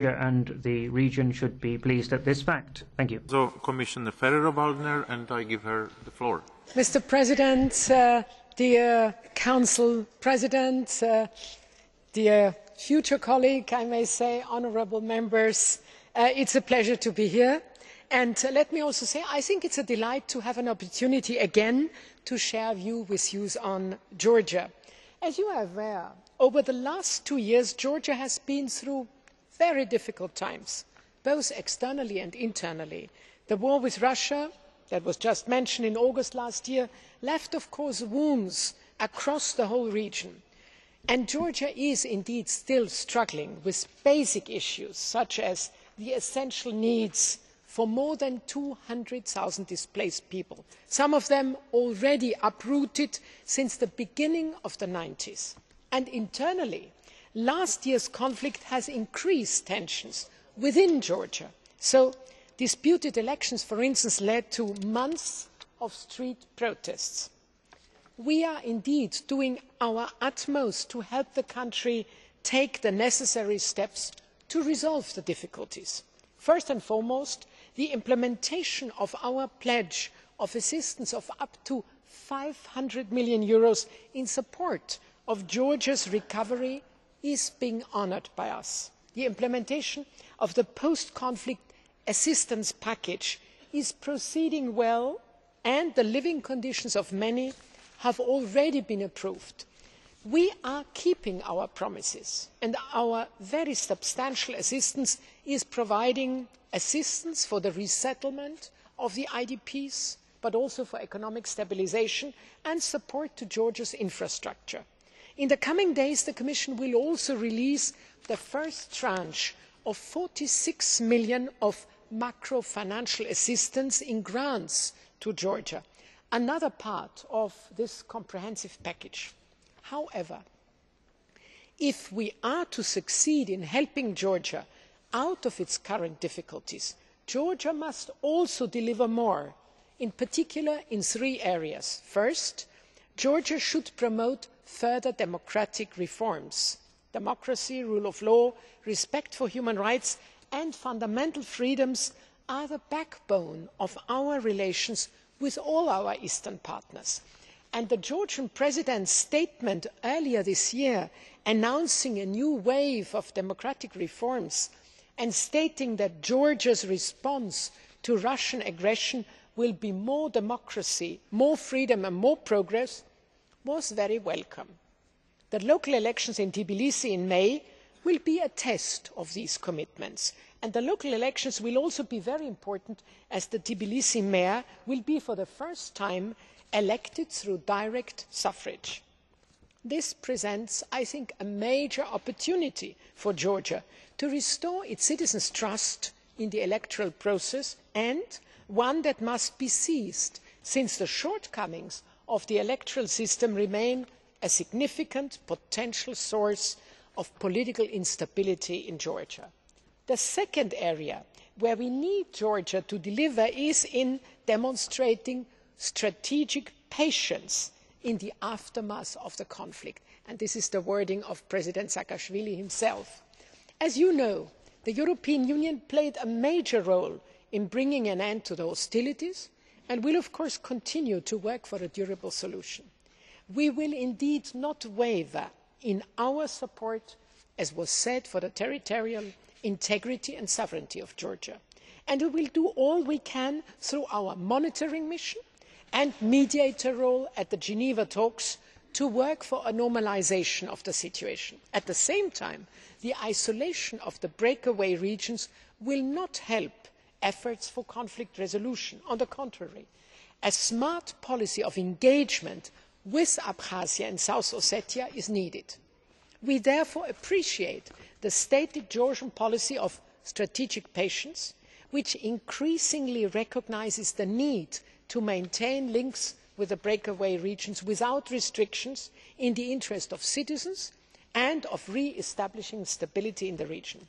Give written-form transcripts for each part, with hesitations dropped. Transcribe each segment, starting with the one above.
and the region should be pleased at this fact. Thank you. So, Commissioner Ferrero Waldner, and I give her the floor. Mr. President, dear Council President, dear future colleague, I may say, honourable members, it's a pleasure to be here. And let me also say, I think it's a delight to have an opportunity again to share views on Georgia. As you are aware, over the last 2 years, Georgia has been through very difficult times, both externally and internally. The war with Russia, that was just mentioned in August last year, left, of course, wounds across the whole region. And Georgia is indeed still struggling with basic issues, such as the essential needs for more than 200,000 displaced people, some of them already uprooted since the beginning of the 90s. And internally, last year's conflict has increased tensions within Georgia. So, disputed elections, for instance, led to months of street protests. We are indeed doing our utmost to help the country take the necessary steps to resolve the difficulties. First and foremost, the implementation of our pledge of assistance of up to €500 million in support of Georgia's recovery is being honoured by us. The implementation of the post-conflict assistance package is proceeding well, and the living conditions of many have already been approved. We are keeping our promises, and our very substantial assistance is providing assistance for the resettlement of the IDPs, but also for economic stabilisation and support to Georgia's infrastructure. In the coming days, the Commission will also release the first tranche of €46 million of macro financial assistance in grants to Georgia, another part of this comprehensive package. However, if we are to succeed in helping Georgia out of its current difficulties, Georgia must also deliver more, in particular in 3 areas. First, Georgia should promote further democratic reforms. Democracy, rule of law, respect for human rights and fundamental freedoms are the backbone of our relations with all our eastern partners. And the Georgian President's statement earlier this year announcing a new wave of democratic reforms and stating that Georgia's response to Russian aggression will be more democracy, more freedom and more progress was very welcome. The local elections in Tbilisi in May will be a test of these commitments, and the local elections will also be very important as the Tbilisi mayor will be for the first time elected through direct suffrage. This presents, I think, a major opportunity for Georgia to restore its citizens' trust in the electoral process, and one that must be seized since the shortcomings of the electoral system remain a significant potential source of political instability in Georgia. The second area where we need Georgia to deliver is in demonstrating strategic patience in the aftermath of the conflict, and this is the wording of President Saakashvili himself. As you know, the European Union played a major role in bringing an end to the hostilities and will of course continue to work for a durable solution. We will indeed not waver in our support, as was said, for the territorial integrity and sovereignty of Georgia, and we will do all we can through our monitoring mission and mediator role at the Geneva talks to work for a normalisation of the situation. At the same time, the isolation of the breakaway regions will not help efforts for conflict resolution. On the contrary, a smart policy of engagement with Abkhazia and South Ossetia is needed. We therefore appreciate the stated Georgian policy of strategic patience, which increasingly recognises the need to maintain links with the breakaway regions without restrictions in the interest of citizens and of re-establishing stability in the region.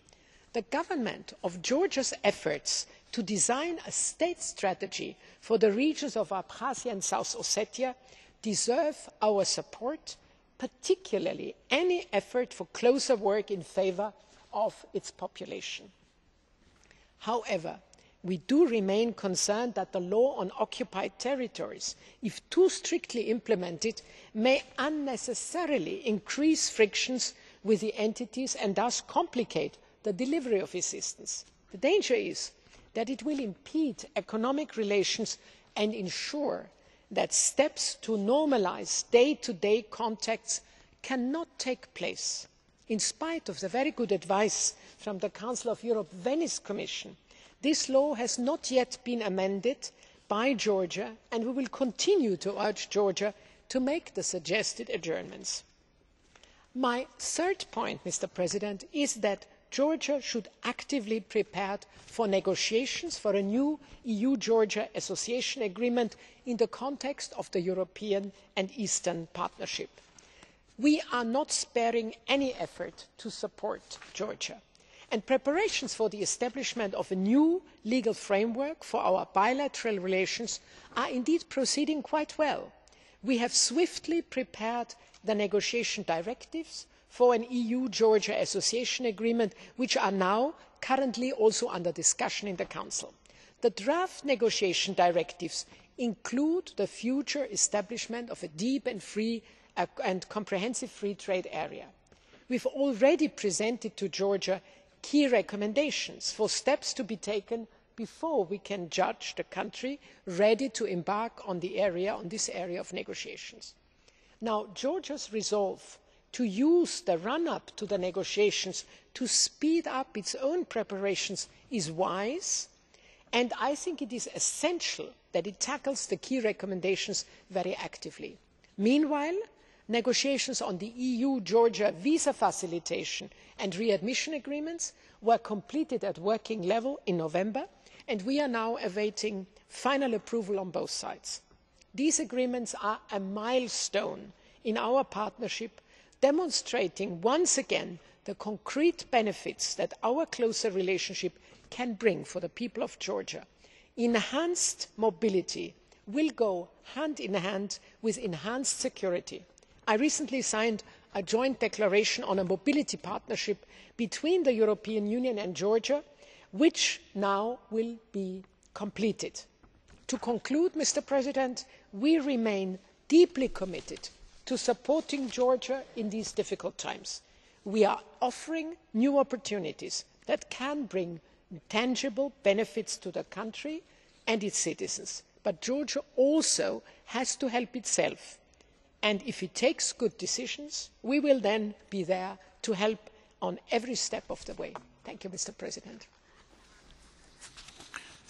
The government of Georgia's efforts to design a state strategy for the regions of Abkhazia and South Ossetia deserve our support, particularly any effort for closer work in favour of its population. However, we do remain concerned that the law on occupied territories, if too strictly implemented, may unnecessarily increase frictions with the entities and thus complicate the delivery of assistance. The danger is that it will impede economic relations and ensure that steps to normalise day-to-day contacts cannot take place. In spite of the very good advice from the Council of Europe Venice Commission, this law has not yet been amended by Georgia, and we will continue to urge Georgia to make the suggested adjournments. My third point, is that Georgia should actively prepare for negotiations for a new EU-Georgia Association Agreement in the context of the European and Eastern Partnership. We are not sparing any effort to support Georgia, and preparations for the establishment of a new legal framework for our bilateral relations are indeed proceeding quite well. We have swiftly prepared the negotiation directives for an EU-Georgia Association Agreement, which are now currently also under discussion in the Council. The draft negotiation directives include the future establishment of a deep and free and comprehensive free trade area. We have already presented to Georgia key recommendations for steps to be taken before we can judge the country ready to embark on this area of negotiations. Now, Georgia's resolve to use the run-up to the negotiations to speed up its own preparations is wise, and I think it is essential that it tackles the key recommendations very actively. Meanwhile, negotiations on the EU-Georgia visa facilitation and readmission agreements were completed at working level in November, and we are now awaiting final approval on both sides. These agreements are a milestone in our partnership, demonstrating once again the concrete benefits that our closer relationship can bring for the people of Georgia. Enhanced mobility will go hand in hand with enhanced security. I recently signed a joint declaration on a mobility partnership between the European Union and Georgia, which now will be completed. To conclude, we remain deeply committed to supporting Georgia in these difficult times. We are offering new opportunities that can bring tangible benefits to the country and its citizens, but Georgia also has to help itself, and if it takes good decisions, we will then be there to help on every step of the way. Thank you, Mr. President.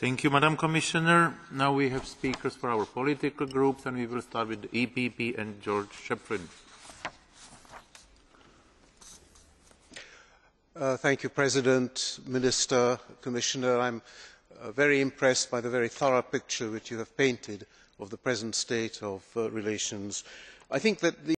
Thank you, Madam Commissioner. Now we have speakers for our political groups, and we will start with the EPP and George Shepard. Thank you, President, Minister, Commissioner. I'm very impressed by the very thorough picture which you have painted of the present state of relations. I think that